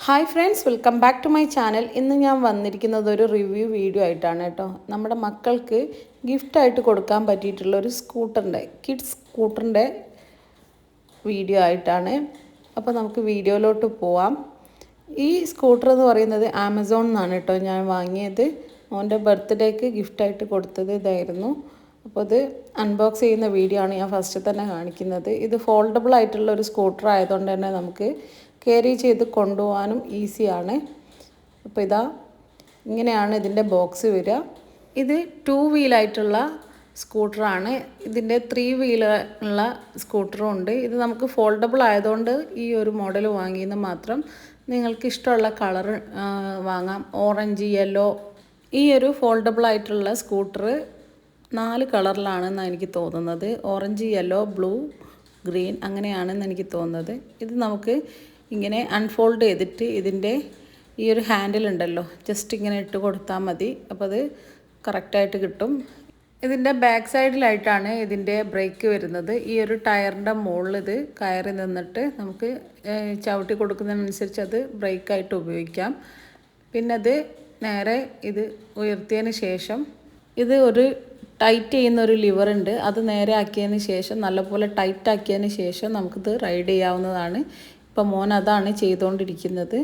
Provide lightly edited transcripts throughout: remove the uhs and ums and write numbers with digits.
Hi friends, welcome back to my channel. ഇന്ന് ഞാൻ വന്നിരിക്കുന്നത് ഒരു റിവ്യൂ വീഡിയോ ആയിട്ടാണ് കേട്ടോ. നമ്മുടെ മക്കൾക്ക് ഗിഫ്റ്റായിട്ട് കൊടുക്കാൻ പറ്റിയിട്ടുള്ള ഒരു കിഡ്സ് സ്കൂട്ടറിൻ്റെ വീഡിയോ ആയിട്ടാണ്. അപ്പോൾ നമുക്ക് വീഡിയോയിലോട്ട് പോവാം. ഈ സ്കൂട്ടർ എന്ന് പറയുന്നത് ആമസോണിൽ നിന്നാണ് കേട്ടോ ഞാൻ വാങ്ങിയത്. മോൻ്റെ ബർത്ത്ഡേക്ക് ഗിഫ്റ്റായിട്ട് കൊടുത്തത് ഇതായിരുന്നു. അപ്പോൾ ഇത് അൺബോക്സ് ചെയ്യുന്ന വീഡിയോ ആണ് ഞാൻ ഫസ്റ്റ് തന്നെ കാണിക്കുന്നത്. ഇത് ഫോൾഡബിൾ ആയിട്ടുള്ള ഒരു സ്കൂട്ടർ ആയതുകൊണ്ട് തന്നെ നമുക്ക് ക്യാരി ചെയ്ത് കൊണ്ടുപോകാനും ഈസിയാണ്. അപ്പോൾ ഇങ്ങനെയാണ് ഇതിൻ്റെ ബോക്സ് വരിക. ഇത് 2 വീലായിട്ടുള്ള സ്കൂട്ടറാണ്. ഇതിൻ്റെ 3 വീലുള്ള സ്കൂട്ടറും ഉണ്ട്. ഇത് നമുക്ക് ഫോൾഡബിൾ ആയതുകൊണ്ട് ഈ ഒരു മോഡൽ വാങ്ങിയെന്ന് മാത്രം. നിങ്ങൾക്ക് ഇഷ്ടമുള്ള കളർ വാങ്ങാം. Orange, yellow. ഈ ഒരു ഫോൾഡബിൾ ആയിട്ടുള്ള സ്കൂട്ടർ 4 കളറിലാണെന്നാണ് എനിക്ക് തോന്നുന്നത്. ഓറഞ്ച്, യെല്ലോ, ബ്ലൂ, ഗ്രീൻ അങ്ങനെയാണെന്ന് എനിക്ക് തോന്നുന്നത്. ഇത് നമുക്ക് ഇങ്ങനെ അൺഫോൾഡ് ചെയ്തിട്ട് ഇതിൻ്റെ ഈ ഒരു ഹാൻഡിൽ ഉണ്ടല്ലോ, ജസ്റ്റ് ഇങ്ങനെ ഇട്ട് കൊടുത്താൽ മതി. അപ്പോൾ അത് കറക്റ്റായിട്ട് കിട്ടും. ഇതിൻ്റെ ബാക്ക് സൈഡിലായിട്ടാണ് ഇതിൻ്റെ ബ്രേക്ക് വരുന്നത്. ഈ ഒരു ടയറിൻ്റെ മുകളിൽ ഇത് കയറി നിന്നിട്ട് നമുക്ക് ചവിട്ടി കൊടുക്കുന്നതിനനുസരിച്ച് അത് ബ്രേക്കായിട്ട് ഉപയോഗിക്കാം. പിന്നെ അത് നേരെ ഇത് ഉയർത്തിയതിന് ശേഷം ഇത് ഒരു ടൈറ്റ് ചെയ്യുന്ന ഒരു ലിവർ ഉണ്ട്. അത് നേരെ ആക്കിയതിന് ശേഷം നല്ലപോലെ ടൈറ്റ് ആക്കിയതിന് ശേഷം നമുക്കിത് റൈഡ് ചെയ്യാവുന്നതാണ്. ഇപ്പം മോൻ അതാണ് ചെയ്തുകൊണ്ടിരിക്കുന്നത്.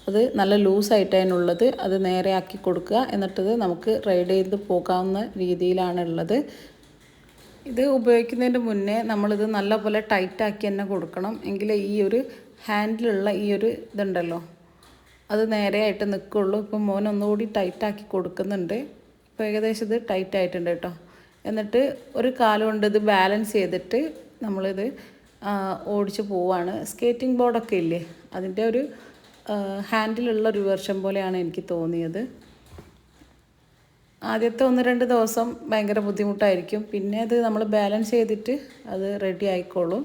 അത് നല്ല ലൂസായിട്ടതിനുള്ളത്. അത് നേരെ ആക്കി കൊടുക്കുക. എന്നിട്ടത് നമുക്ക് റൈഡ് ചെയ്ത് പോകാവുന്ന രീതിയിലാണുള്ളത്. ഇത് ഉപയോഗിക്കുന്നതിന് മുന്നേ നമ്മളിത് നല്ലപോലെ ടൈറ്റാക്കി തന്നെ കൊടുക്കണം. എങ്കിലേ ഈ ഒരു ഹാൻഡിലുള്ള ഈ ഒരു ഇതുണ്ടല്ലോ അത് നേരെയായിട്ട് നിൽക്കുള്ളൂ. ഇപ്പം മോൻ ഒന്നുകൂടി ടൈറ്റാക്കി കൊടുക്കുന്നുണ്ട്. ഇപ്പോൾ ഏകദേശം ഇത് ടൈറ്റ് ആയിട്ടുണ്ട് കേട്ടോ. എന്നിട്ട് ഒരു കാലുകൊണ്ട് ഇത് ബാലൻസ് ചെയ്തിട്ട് നമ്മളിത് ഓടിച്ച് പോവാണ്. സ്കേറ്റിംഗ് ബോർഡൊക്കെ ഇല്ലേ, അതിൻ്റെ ഒരു ഹാൻഡിലുള്ള ഒരു വെർഷൻ പോലെയാണ് എനിക്ക് തോന്നിയത്. ആദ്യത്തെ 1-2 ദിവസം ഭയങ്കര ബുദ്ധിമുട്ടായിരിക്കും. പിന്നെ അത് നമ്മൾ ബാലൻസ് ചെയ്തിട്ട് അത് റെഡി ആയിക്കോളും.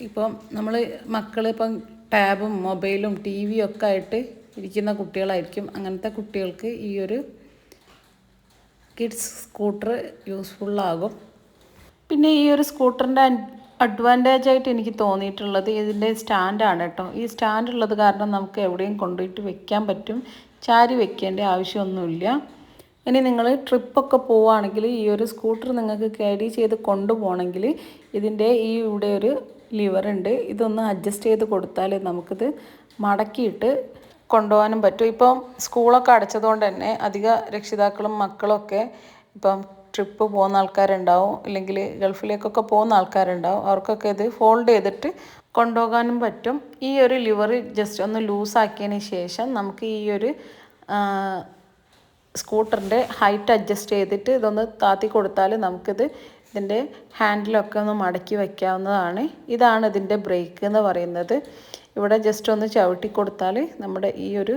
ഇപ്പം നമ്മൾ ഇപ്പം ടാബും മൊബൈലും TV ഒക്കെ ആയിട്ട് ഇരിക്കുന്ന കുട്ടികളായിരിക്കും. അങ്ങനത്തെ കുട്ടികൾക്ക് ഈ ഒരു കിഡ്സ് സ്കൂട്ടർ യൂസ്ഫുള്ളാകും. പിന്നെ ഈ ഒരു സ്കൂട്ടറിൻ്റെ അഡ്വാൻറ്റേജ് ആയിട്ട് എനിക്ക് തോന്നിയിട്ടുള്ളത് ഇതിൻ്റെ സ്റ്റാൻഡാണ് കേട്ടോ. ഈ സ്റ്റാൻഡ് ഉള്ളത് കാരണം നമുക്ക് എവിടെയും കൊണ്ടുപോയിട്ട് വെക്കാൻ പറ്റും. ചാരി വെക്കേണ്ട ആവശ്യമൊന്നുമില്ല. ഇനി നിങ്ങൾ ട്രിപ്പൊക്കെ പോവുകയാണെങ്കിൽ ഈ ഒരു സ്കൂട്ടർ നിങ്ങൾക്ക് ക്യാരി ചെയ്ത് കൊണ്ടുപോകണമെങ്കിൽ ഇതിൻ്റെ ഇവിടെ ഒരു ലിവറുണ്ട്. ഇതൊന്ന് അഡ്ജസ്റ്റ് ചെയ്ത് കൊടുത്താൽ നമുക്കിത് മടക്കിയിട്ട് കൊണ്ടുപോകാനും പറ്റും. ഇപ്പം സ്കൂളൊക്കെ അടച്ചതുകൊണ്ട് തന്നെ അധിക രക്ഷിതാക്കളും മക്കളൊക്കെ ഇപ്പം ട്രിപ്പ് പോകുന്ന ആൾക്കാരുണ്ടാവും, അല്ലെങ്കിൽ ഗൾഫിലേക്കൊക്കെ പോകുന്ന ആൾക്കാരുണ്ടാവും. അവർക്കൊക്കെ ഇത് ഫോൾഡ് ചെയ്തിട്ട് കൊണ്ടുപോകാനും പറ്റും. ഈ ഒരു ലിവർ ജസ്റ്റ് ഒന്ന് ലൂസാക്കിയതിന് ശേഷം നമുക്ക് ഈ ഒരു സ്കൂട്ടറിൻ്റെ ഹൈറ്റ് അഡ്ജസ്റ്റ് ചെയ്തിട്ട് ഇതൊന്ന് താത്തി കൊടുത്താൽ നമുക്കിത് ഇതിൻ്റെ ഹാൻഡിലൊക്കെ ഒന്ന് മടക്കി വയ്ക്കാവുന്നതാണ്. ഇതാണ് ഇതിൻ്റെ ബ്രേക്ക് എന്ന് പറയുന്നത്. ഇവിടെ ജസ്റ്റ് ഒന്ന് ചവിട്ടി കൊടുത്താൽ നമ്മുടെ ഈ ഒരു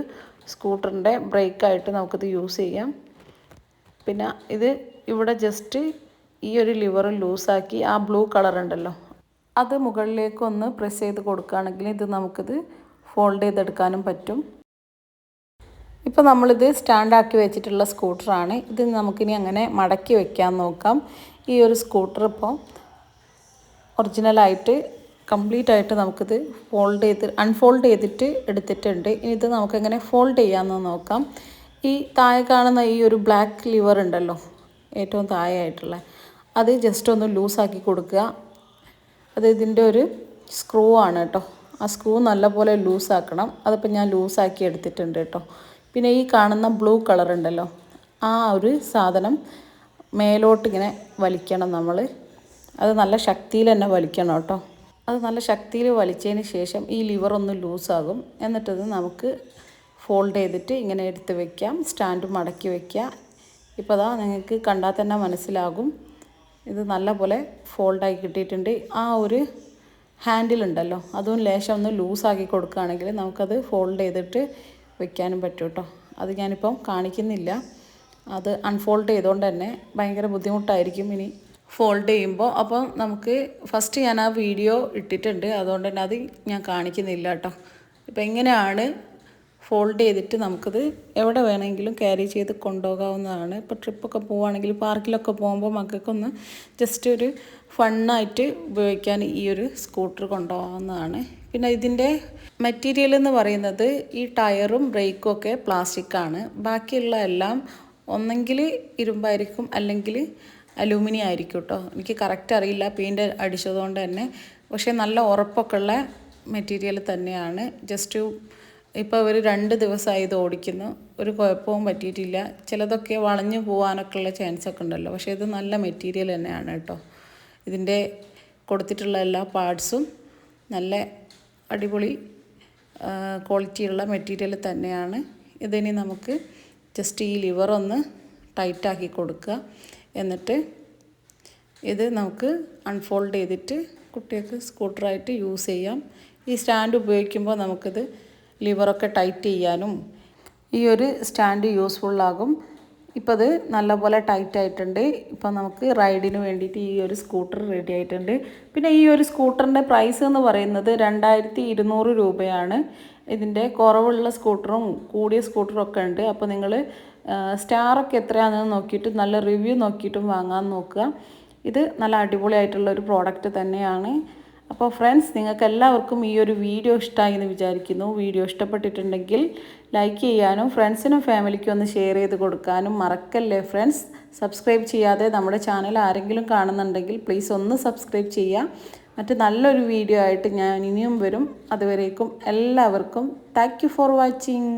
സ്കൂട്ടറിൻ്റെ ബ്രേക്കായിട്ട് നമുക്കിത് യൂസ് ചെയ്യാം. പിന്നെ ഇത് ഇവിടെ ജസ്റ്റ് ഈ ഒരു ലിവർ ലൂസാക്കി ആ ബ്ലൂ കളർ ഉണ്ടല്ലോ അത് മുകളിലേക്കൊന്ന് പ്രസ് ചെയ്ത് കൊടുക്കുകയാണെങ്കിൽ ഇത് നമുക്കിത് ഫോൾഡ് ചെയ്തെടുക്കാനും പറ്റും. ഇപ്പോൾ നമ്മളിത് സ്റ്റാൻഡാക്കി വെച്ചിട്ടുള്ള സ്കൂട്ടറാണ്. ഇത് നമുക്കിനി അങ്ങനെ മടക്കി വെക്കാൻ നോക്കാം. ഈ ഒരു സ്കൂട്ടർ ഇപ്പോൾ ഒറിജിനലായിട്ട് കംപ്ലീറ്റ് ആയിട്ട് നമുക്കിത് അൺഫോൾഡ് ചെയ്തിട്ട് എടുത്തിട്ടുണ്ട്. ഇനി ഇത് നമുക്കെങ്ങനെ ഫോൾഡ് ചെയ്യാമെന്ന് നോക്കാം. ഈ താഴെ കാണുന്ന ഈ ഒരു ബ്ലാക്ക് ലിവർ ഉണ്ടല്ലോ, ഏറ്റവും താഴെയായിട്ടുള്ള അത് ജസ്റ്റ് ഒന്ന് ലൂസാക്കി കൊടുക്കുക. അത് ഇതിൻ്റെ ഒരു സ്ക്രൂ ആണ് കേട്ടോ. ആ സ്ക്രൂ നല്ലപോലെ ലൂസാക്കണം. അതിപ്പോൾ ഞാൻ ലൂസാക്കി എടുത്തിട്ടുണ്ട് കേട്ടോ. പിന്നെ ഈ കാണുന്ന ബ്ലൂ കളർ ഉണ്ടല്ലോ, ആ ഒരു സാധനം മേലോട്ടിങ്ങനെ വലിക്കണം നമ്മൾ. അത് നല്ല ശക്തിയിൽ തന്നെ വലിക്കണം കേട്ടോ. അത് നല്ല ശക്തിയിൽ വലിച്ചതിന് ശേഷം ഈ ലിവർ ഒന്ന് ലൂസാകും. എന്നിട്ടത് നമുക്ക് ഫോൾഡ് ചെയ്തിട്ട് ഇങ്ങനെ എടുത്ത് വയ്ക്കാം. സ്റ്റാൻഡ് മടക്കി വയ്ക്കുക. ഇപ്പോൾ നിങ്ങൾക്ക് കണ്ടാൽ തന്നെ മനസ്സിലാകും ഇത് നല്ലപോലെ ഫോൾഡായി കിട്ടിയിട്ടുണ്ട്. ആ ഒരു ഹാൻഡിലുണ്ടല്ലോ അതും ലേശം ഒന്ന് ലൂസാക്കി കൊടുക്കുകയാണെങ്കിൽ നമുക്കത് ഫോൾഡ് ചെയ്തിട്ട് വെക്കാനും പറ്റും കേട്ടോ. അത് ഞാനിപ്പം കാണിക്കുന്നില്ല. അത് അൺഫോൾഡ് ചെയ്തുകൊണ്ട് തന്നെ ഭയങ്കര ബുദ്ധിമുട്ടായിരിക്കും ഇനി ഫോൾഡ് ചെയ്യുമ്പോൾ. അപ്പോൾ നമുക്ക് ഫസ്റ്റ് ഞാൻ ആ വീഡിയോ ഇട്ടിട്ടുണ്ട്, അതുകൊണ്ട് തന്നെ അത് ഞാൻ കാണിക്കുന്നില്ല കേട്ടോ. ഇപ്പോൾ എങ്ങനെയാണ് ഫോൾഡ് ചെയ്തിട്ട് നമുക്കത് എവിടെ വേണമെങ്കിലും ക്യാരി ചെയ്ത് കൊണ്ടുപോകാവുന്നതാണ്. ഇപ്പോൾ ട്രിപ്പൊക്കെ പോവുകയാണെങ്കിൽ പാർക്കിലൊക്കെ പോകുമ്പോൾ മക്കൾക്കൊന്ന് ജസ്റ്റ് ഒരു ഫണ്ണായിട്ട് ഉപയോഗിക്കാൻ ഈ ഒരു സ്കൂട്ടർ കൊണ്ടുപോകാവുന്നതാണ്. പിന്നെ ഇതിൻ്റെ മെറ്റീരിയൽ എന്ന് പറയുന്നത് ഈ ടയറും ബ്രേക്കും ഒക്കെ പ്ലാസ്റ്റിക്കാണ്. ബാക്കിയുള്ള എല്ലാം ഒന്നെങ്കിൽ ഇരുമ്പായിരിക്കും അല്ലെങ്കിൽ അലൂമിനിയം ആയിരിക്കും കേട്ടോ. എനിക്ക് കറക്റ്റ് അറിയില്ല പെയിൻറ്റ് അടിച്ചതുകൊണ്ട് തന്നെ. പക്ഷേ നല്ല ഉറപ്പൊക്കെ ഉള്ള മെറ്റീരിയൽ തന്നെയാണ്. ജസ്റ്റ് ഇപ്പോൾ ഒരു 2 ദിവസമായി ഇത് ഓടിക്കുന്നു, ഒരു കുഴപ്പവും പറ്റിയിട്ടില്ല. ചിലതൊക്കെ വളഞ്ഞു പോകാനൊക്കെ ഉള്ള ചാൻസ് ഒക്കെ ഉണ്ടല്ലോ, പക്ഷേ ഇത് നല്ല മെറ്റീരിയൽ തന്നെയാണ് കേട്ടോ. ഇതിൻ്റെ കൊടുത്തിട്ടുള്ള എല്ലാ പാർട്സും നല്ല അടിപൊളി ക്വാളിറ്റിയുള്ള മെറ്റീരിയൽ തന്നെയാണ്. ഇതിനി നമുക്ക് ജസ്റ്റ് ഈ ലിവർ ഒന്ന് ടൈറ്റാക്കി കൊടുക്കുക. എന്നിട്ട് ഇത് നമുക്ക് അൺഫോൾഡ് ചെയ്തിട്ട് കുട്ടികൾക്ക് സ്കൂട്ടറായിട്ട് യൂസ് ചെയ്യാം. ഈ സ്റ്റാൻഡ് ഉപയോഗിക്കുമ്പോൾ നമുക്കിത് ലിവറൊക്കെ ടൈറ്റ് ചെയ്യാനും ഈ ഒരു സ്റ്റാൻഡ് യൂസ്ഫുള്ളാകും. ഇപ്പോൾ അത് നല്ലപോലെ ടൈറ്റ് ആയിട്ടുണ്ട്. ഇപ്പോൾ നമുക്ക് റൈഡിന് വേണ്ടിയിട്ട് ഈ ഒരു സ്കൂട്ടർ റെഡി ആയിട്ടുണ്ട്. പിന്നെ ഈ ഒരു സ്കൂട്ടറിൻ്റെ പ്രൈസ് എന്ന് പറയുന്നത് 2200 രൂപയാണ്. ഇതിൻ്റെ കുറവുള്ള സ്കൂട്ടറും കൂടിയ സ്കൂട്ടറും ഒക്കെ ഉണ്ട്. അപ്പോൾ നിങ്ങൾ സ്റ്റാറൊക്കെ എത്രയാണെന്ന് നോക്കിയിട്ട് നല്ല റിവ്യൂ നോക്കിയിട്ടും വാങ്ങാൻ നോക്കുക. ഇത് നല്ല അടിപൊളിയായിട്ടുള്ള ഒരു പ്രോഡക്റ്റ് തന്നെയാണ്. അപ്പോൾ ഫ്രണ്ട്സ്, നിങ്ങൾക്ക് എല്ലാവർക്കും ഈ ഒരു വീഡിയോ ഇഷ്ടമായി എന്ന് വിചാരിക്കുന്നു. വീഡിയോ ഇഷ്ടപ്പെട്ടിട്ടുണ്ടെങ്കിൽ ലൈക്ക് ചെയ്യാനും ഫ്രണ്ട്സിനും ഫാമിലിക്കും ഒന്ന് ഷെയർ ചെയ്ത് കൊടുക്കാനും മറക്കല്ലേ ഫ്രണ്ട്സ്. സബ്സ്ക്രൈബ് ചെയ്യാതെ നമ്മുടെ ചാനൽ ആരെങ്കിലും കാണുന്നുണ്ടെങ്കിൽ പ്ലീസ് ഒന്ന് സബ്സ്ക്രൈബ് ചെയ്യുക. മറ്റ് നല്ലൊരു വീഡിയോ ആയിട്ട് ഞാൻ ഇനിയും വരും. അതുവരേക്കും എല്ലാവർക്കും താങ്ക് യു ഫോർ വാച്ചിങ്.